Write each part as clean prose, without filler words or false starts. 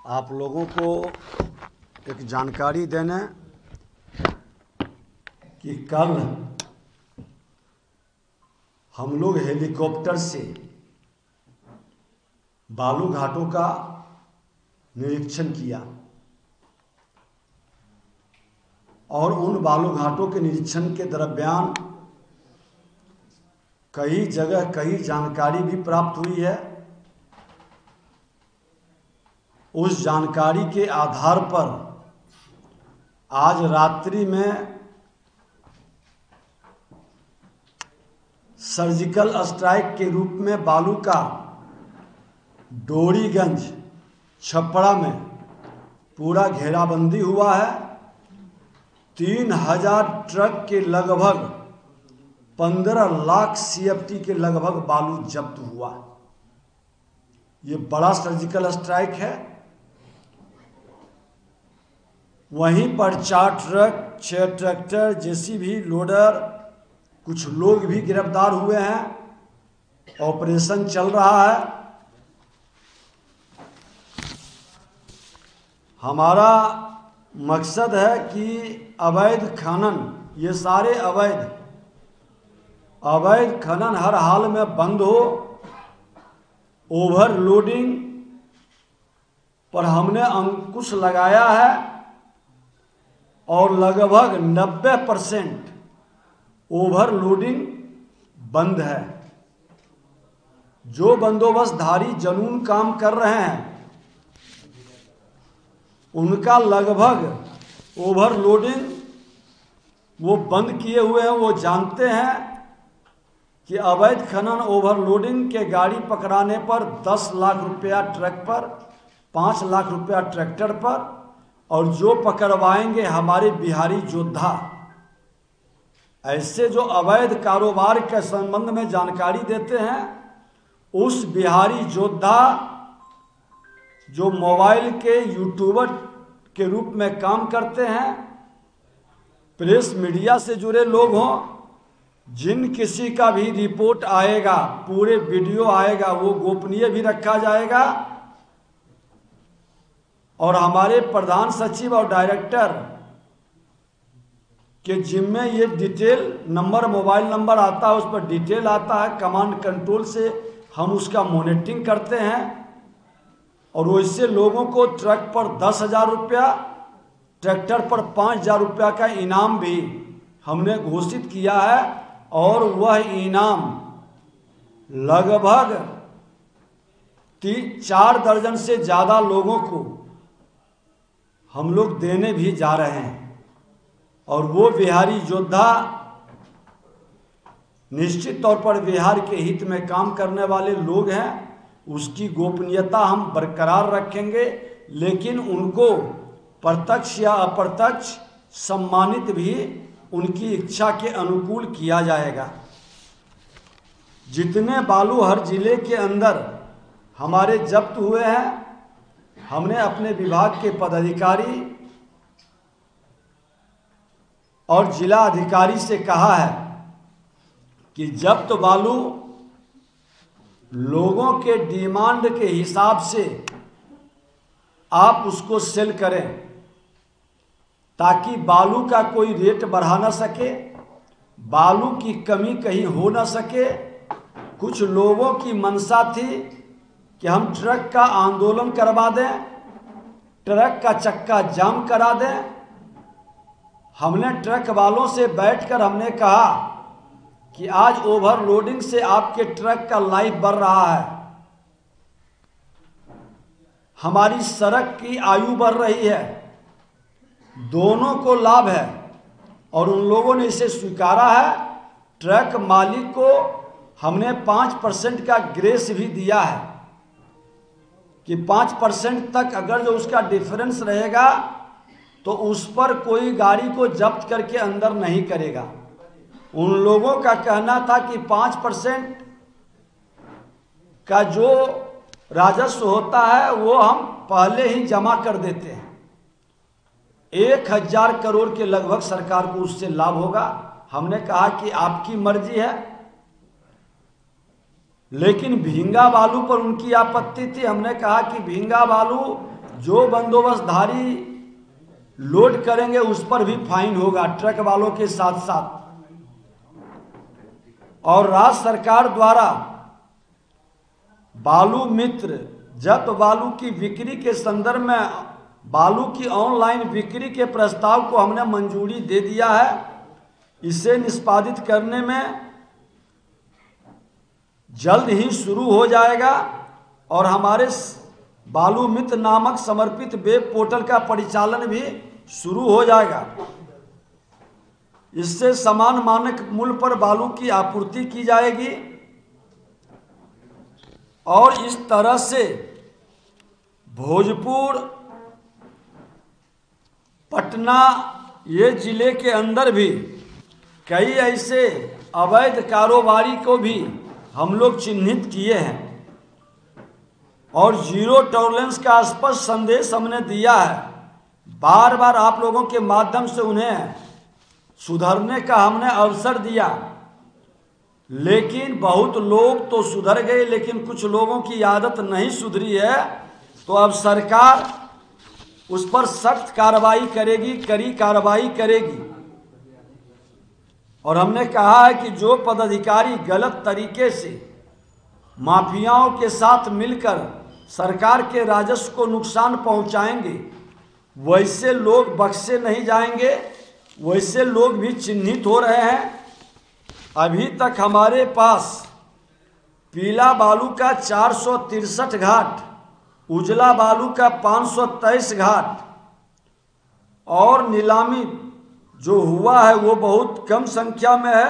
आप लोगों को एक जानकारी देने कि कल हम लोग हेलीकॉप्टर से बालू घाटों का निरीक्षण किया और उन बालू घाटों के निरीक्षण के दरमियान कई जगह कई जानकारी भी प्राप्त हुई है। उस जानकारी के आधार पर आज रात्रि में सर्जिकल स्ट्राइक के रूप में बालू का डोरीगंज छपड़ा में पूरा घेराबंदी हुआ है। 3000 ट्रक के लगभग 15 लाख CFT के लगभग बालू जब्त हुआ। ये बड़ा सर्जिकल स्ट्राइक है। वहीं पर 4 ट्रक 6 ट्रैक्टर JCB लोडर कुछ लोग भी गिरफ्तार हुए हैं। ऑपरेशन चल रहा है। हमारा मकसद है कि अवैध खनन, ये सारे अवैध खनन हर हाल में बंद हो। ओवरलोडिंग पर हमने अंकुश लगाया है और लगभग 90% ओवरलोडिंग बंद है। जो बंदोबस्तधारी जनून काम कर रहे हैं उनका लगभग ओवरलोडिंग वो बंद किए हुए हैं। वो जानते हैं कि अवैध खनन ओवरलोडिंग के गाड़ी पकड़ाने पर 10 लाख रुपया ट्रक पर, 5 लाख रुपया ट्रैक्टर पर, और जो पकड़वाएंगे हमारे बिहारी योद्धा। ऐसे जो अवैध कारोबार के संबंध में जानकारी देते हैं, उस बिहारी योद्धा जो मोबाइल के यूट्यूबर के रूप में काम करते हैं, प्रेस मीडिया से जुड़े लोग हों, जिन किसी का भी रिपोर्ट आएगा, पूरे वीडियो आएगा, वो गोपनीय भी रखा जाएगा। और हमारे प्रधान सचिव और डायरेक्टर के जिम्मे ये डिटेल नंबर, मोबाइल नंबर आता है, उस पर डिटेल आता है। कमांड कंट्रोल से हम उसका मॉनिटरिंग करते हैं और वैसे लोगों को ट्रक पर 10,000 रुपया, ट्रैक्टर पर 5,000 रुपया का इनाम भी हमने घोषित किया है। और वह इनाम लगभग 4 दर्जन से ज़्यादा लोगों को हम लोग देने भी जा रहे हैं। और वो बिहारी योद्धा निश्चित तौर पर बिहार के हित में काम करने वाले लोग हैं। उसकी गोपनीयता हम बरकरार रखेंगे, लेकिन उनको प्रत्यक्ष या अप्रत्यक्ष सम्मानित भी उनकी इच्छा के अनुकूल किया जाएगा। जितने बालू हर जिले के अंदर हमारे जब्त हुए हैं, हमने अपने विभाग के पदाधिकारी और जिला अधिकारी से कहा है कि जब्त बालू लोगों के डिमांड के हिसाब से आप उसको सेल करें, ताकि बालू का कोई रेट बढ़ा ना सके, बालू की कमी कहीं हो ना सके। कुछ लोगों की मंशा थी कि हम ट्रक का आंदोलन करवा दें, ट्रक का चक्का जाम करा दें। हमने ट्रक वालों से बैठकर हमने कहा कि आज ओवरलोडिंग से आपके ट्रक का लाइफ बढ़ रहा है, हमारी सड़क की आयु बढ़ रही है, दोनों को लाभ है। और उन लोगों ने इसे स्वीकारा है। ट्रक मालिक को हमने 5% का ग्रेस भी दिया है कि 5% तक अगर जो उसका डिफरेंस रहेगा तो उस पर कोई गाड़ी को जब्त करके अंदर नहीं करेगा। उन लोगों का कहना था कि 5% का जो राजस्व होता है वो हम पहले ही जमा कर देते हैं। 1000 करोड़ के लगभग सरकार को उससे लाभ होगा। हमने कहा कि आपकी मर्जी है, लेकिन भींगा बालू पर उनकी आपत्ति थी। हमने कहा कि भींगा बालू जो बंदोबस्तधारी लोड करेंगे उस पर भी फाइन होगा, ट्रक वालों के साथ साथ। और राज्य सरकार द्वारा बालू मित्र जब्त बालू की बिक्री के संदर्भ में बालू की ऑनलाइन बिक्री के प्रस्ताव को हमने मंजूरी दे दिया है। इसे निष्पादित करने में जल्द ही शुरू हो जाएगा और हमारे बालू मित्र नामक समर्पित वेब पोर्टल का परिचालन भी शुरू हो जाएगा। इससे समान मानक मूल्य पर बालू की आपूर्ति की जाएगी और इस तरह से भोजपुर, पटना ये जिले के अंदर भी कई ऐसे अवैध कारोबारी को भी हम लोग चिन्हित किए हैं और जीरो टॉलरेंस का स्पष्ट संदेश हमने दिया है। बार बार आप लोगों के माध्यम से उन्हें सुधरने का हमने अवसर दिया, लेकिन बहुत लोग तो सुधर गए, लेकिन कुछ लोगों की आदत नहीं सुधरी है। तो अब सरकार उस पर सख्त कार्रवाई करेगी, कड़ी कार्रवाई करेगी। और हमने कहा है कि जो पदाधिकारी गलत तरीके से माफियाओं के साथ मिलकर सरकार के राजस्व को नुकसान पहुंचाएंगे, वैसे लोग बख्शे नहीं जाएंगे। वैसे लोग भी चिन्हित हो रहे हैं। अभी तक हमारे पास पीला बालू का 463 घाट, उजला बालू का 523 घाट और नीलामी जो हुआ है वो बहुत कम संख्या में है।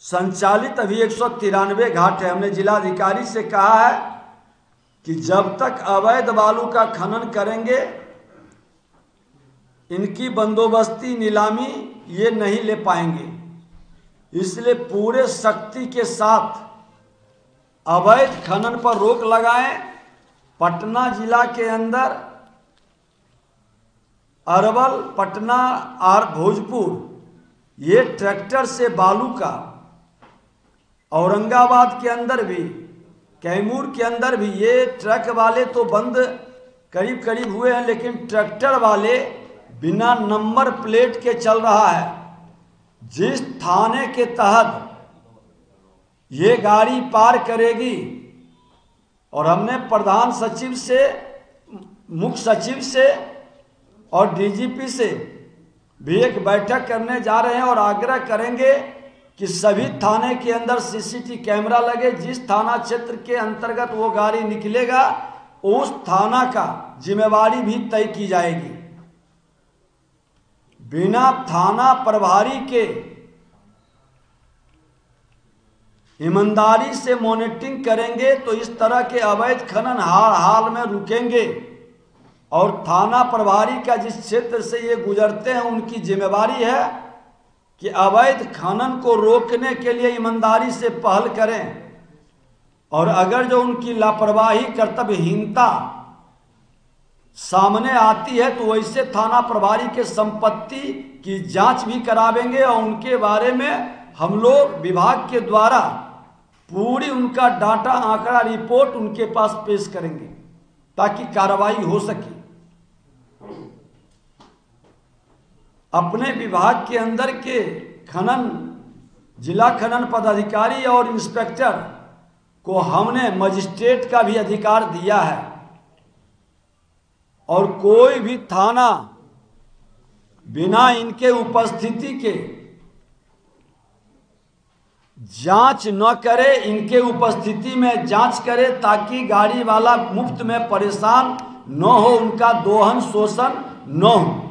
संचालित अभी 193 घाट है। हमने जिलाधिकारी से कहा है कि जब तक अवैध बालू का खनन करेंगे, इनकी बंदोबस्ती नीलामी ये नहीं ले पाएंगे। इसलिए पूरे शक्ति के साथ अवैध खनन पर रोक लगाएं। पटना जिला के अंदर अरवल, पटना और भोजपुर ये ट्रैक्टर से बालू का, औरंगाबाद के अंदर भी, कैमूर के अंदर भी ये ट्रक वाले तो बंद करीब करीब हुए हैं, लेकिन ट्रैक्टर वाले बिना नंबर प्लेट के चल रहा है। जिस थाने के तहत ये गाड़ी पार करेगी, और हमने प्रधान सचिव से, मुख्य सचिव से और डीजीपी से भी एक बैठक करने जा रहे हैं और आग्रह करेंगे कि सभी थाने के अंदर सीसीटीवी कैमरा लगे। जिस थाना क्षेत्र के अंतर्गत वो गाड़ी निकलेगा उस थाना का जिम्मेवारी भी तय की जाएगी। बिना थाना प्रभारी के ईमानदारी से मॉनिटरिंग करेंगे तो इस तरह के अवैध खनन हाल हाल में रुकेंगे। और थाना प्रभारी का जिस क्षेत्र से ये गुजरते हैं उनकी जिम्मेवारी है कि अवैध खनन को रोकने के लिए ईमानदारी से पहल करें। और अगर जो उनकी लापरवाही, कर्तव्यहीनता सामने आती है तो वैसे थाना प्रभारी के संपत्ति की जांच भी करावेंगे और उनके बारे में हम लोग विभाग के द्वारा पूरी उनका डाटा, आंकड़ा, रिपोर्ट उनके पास पेश करेंगे ताकि कार्रवाई हो सके। अपने विभाग के अंदर के खनन, जिला खनन पदाधिकारी और इंस्पेक्टर को हमने मजिस्ट्रेट का भी अधिकार दिया है। और कोई भी थाना बिना इनके उपस्थिति के जांच न करे, इनके उपस्थिति में जांच करे ताकि गाड़ी वाला मुफ्त में परेशान न हो, उनका दोहन शोषण न हो।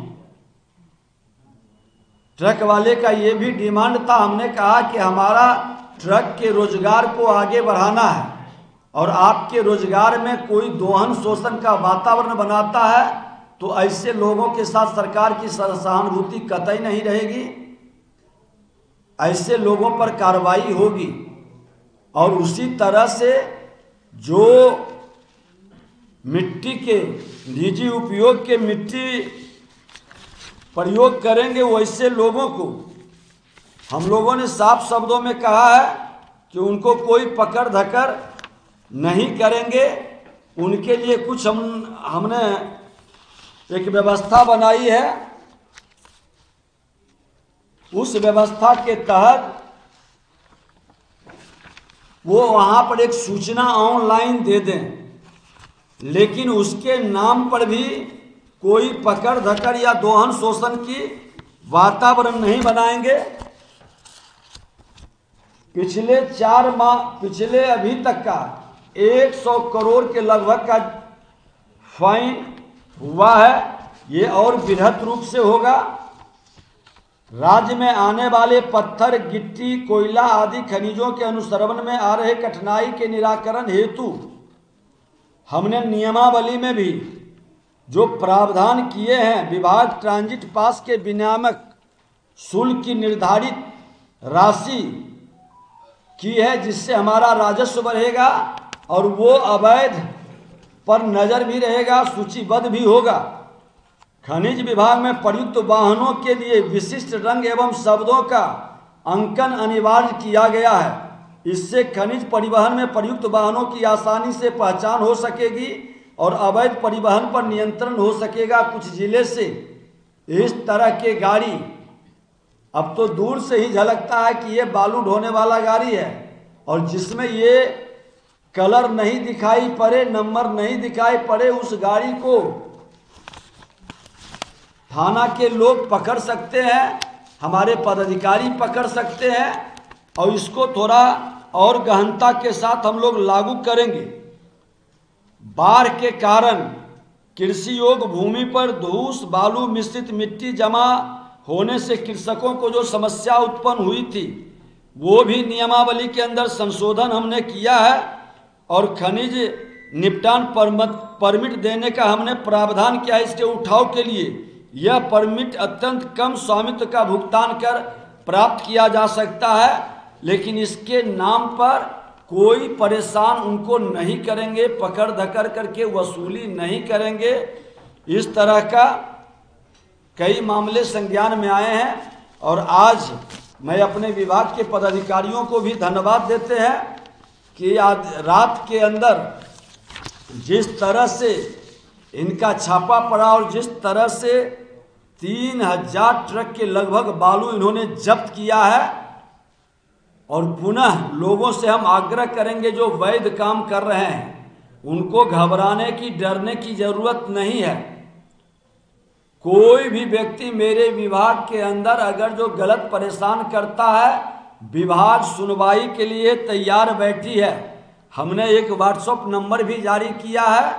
ट्रक वाले का ये भी डिमांड था। हमने कहा कि हमारा ट्रक के रोजगार को आगे बढ़ाना है और आपके रोजगार में कोई दोहन शोषण का वातावरण बनाता है तो ऐसे लोगों के साथ सरकार की सहानुभूति कतई नहीं रहेगी। ऐसे लोगों पर कार्रवाई होगी। और उसी तरह से जो मिट्टी के, निजी उपयोग के मिट्टी प्रयोग करेंगे वैसे लोगों को हम लोगों ने साफ शब्दों में कहा है कि उनको कोई पकड़ धकर नहीं करेंगे। उनके लिए कुछ हमने एक व्यवस्था बनाई है। उस व्यवस्था के तहत वो वहां पर एक सूचना ऑनलाइन दे दें, लेकिन उसके नाम पर भी कोई पकड़ धकड़ या दोहन शोषण की वातावरण नहीं बनाएंगे। पिछले 4 माह, पिछले अभी तक का 100 करोड़ के लगभग का फाइन हुआ है। ये और बृहद रूप से होगा। राज्य में आने वाले पत्थर, गिट्टी, कोयला आदि खनिजों के अनुश्रवण में आ रहे कठिनाई के निराकरण हेतु हमने नियमावली में भी जो प्रावधान किए हैं, विभाग ट्रांजिट पास के विनियामक शुल्क की निर्धारित राशि की है, जिससे हमारा राजस्व बढ़ेगा और वो अवैध पर नजर भी रहेगा, सूचीबद्ध भी होगा। खनिज विभाग में प्रयुक्त वाहनों के लिए विशिष्ट रंग एवं शब्दों का अंकन अनिवार्य किया गया है। इससे खनिज परिवहन में प्रयुक्त वाहनों की आसानी से पहचान हो सकेगी और अवैध परिवहन पर नियंत्रण हो सकेगा। कुछ जिले से इस तरह के गाड़ी अब तो दूर से ही झलकता है कि ये बालू ढोने वाला गाड़ी है, और जिसमें ये कलर नहीं दिखाई पड़े, नंबर नहीं दिखाई पड़े, उस गाड़ी को थाना के लोग पकड़ सकते हैं, हमारे पदाधिकारी पकड़ सकते हैं, और इसको थोड़ा और गहनता के साथ हम लोग लागू करेंगे। बाढ़ के कारण कृषि योग्य भूमि पर धूस, बालू मिश्रित मिट्टी जमा होने से कृषकों को जो समस्या उत्पन्न हुई थी, वो भी नियमावली के अंदर संशोधन हमने किया है, और खनिज निपटान परमिट देने का हमने प्रावधान किया है। इसके उठाव के लिए यह परमिट अत्यंत कम स्वामित्व का भुगतान कर प्राप्त किया जा सकता है, लेकिन इसके नाम पर कोई परेशान उनको नहीं करेंगे, पकड़ धकड़ करके वसूली नहीं करेंगे। इस तरह का कई मामले संज्ञान में आए हैं, और आज मैं अपने विभाग के पदाधिकारियों को भी धन्यवाद देते हैं कि आज रात के अंदर जिस तरह से इनका छापा पड़ा और जिस तरह से 3000 ट्रक के लगभग बालू इन्होंने जब्त किया है। और पुनः लोगों से हम आग्रह करेंगे जो वैध काम कर रहे हैं, उनको घबराने की, डरने की जरूरत नहीं है। कोई भी व्यक्ति मेरे विभाग के अंदर अगर जो गलत परेशान करता है, विभाग सुनवाई के लिए तैयार बैठी है। हमने एक व्हाट्सएप नंबर भी जारी किया है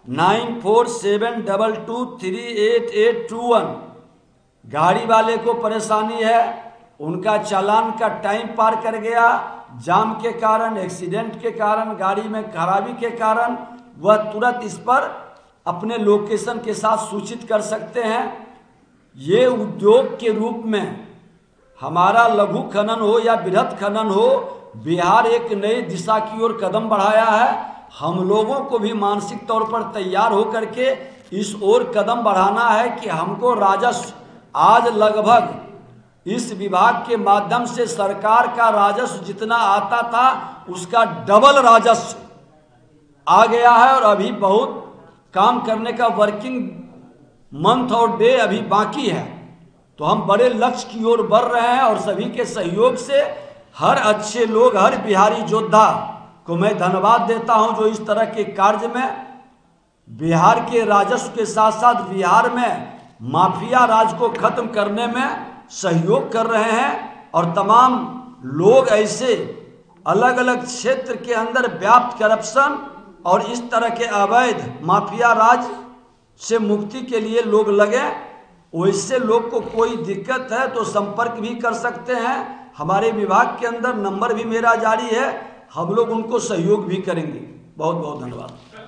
9472238821। गाड़ी वाले को परेशानी है, उनका चालान का टाइम पार कर गया, जाम के कारण, एक्सीडेंट के कारण, गाड़ी में खराबी के कारण, वह तुरंत इस पर अपने लोकेशन के साथ सूचित कर सकते हैं। ये उद्योग के रूप में हमारा लघु खनन हो या बृहद खनन हो, बिहार एक नई दिशा की ओर कदम बढ़ाया है। हम लोगों को भी मानसिक तौर पर तैयार होकर के इस ओर कदम बढ़ाना है कि हमको राजस्व, आज लगभग इस विभाग के माध्यम से सरकार का राजस्व जितना आता था उसका डबल राजस्व आ गया है, और अभी बहुत काम करने का वर्किंग मंथ और डे अभी बाकी है। तो हम बड़े लक्ष्य की ओर बढ़ रहे हैं, और सभी के सहयोग से हर अच्छे लोग, हर बिहारी योद्धा को मैं धन्यवाद देता हूं जो इस तरह के कार्य में बिहार के राजस्व के साथ साथ बिहार में माफिया राज को खत्म करने में सहयोग कर रहे हैं। और तमाम लोग ऐसे अलग अलग क्षेत्र के अंदर व्याप्त करप्शन और इस तरह के अवैध माफिया राज से मुक्ति के लिए लोग लगे। वैसे लोग को कोई दिक्कत है तो संपर्क भी कर सकते हैं। हमारे विभाग के अंदर नंबर भी मेरा जारी है, हम लोग उनको सहयोग भी करेंगे। बहुत बहुत धन्यवाद।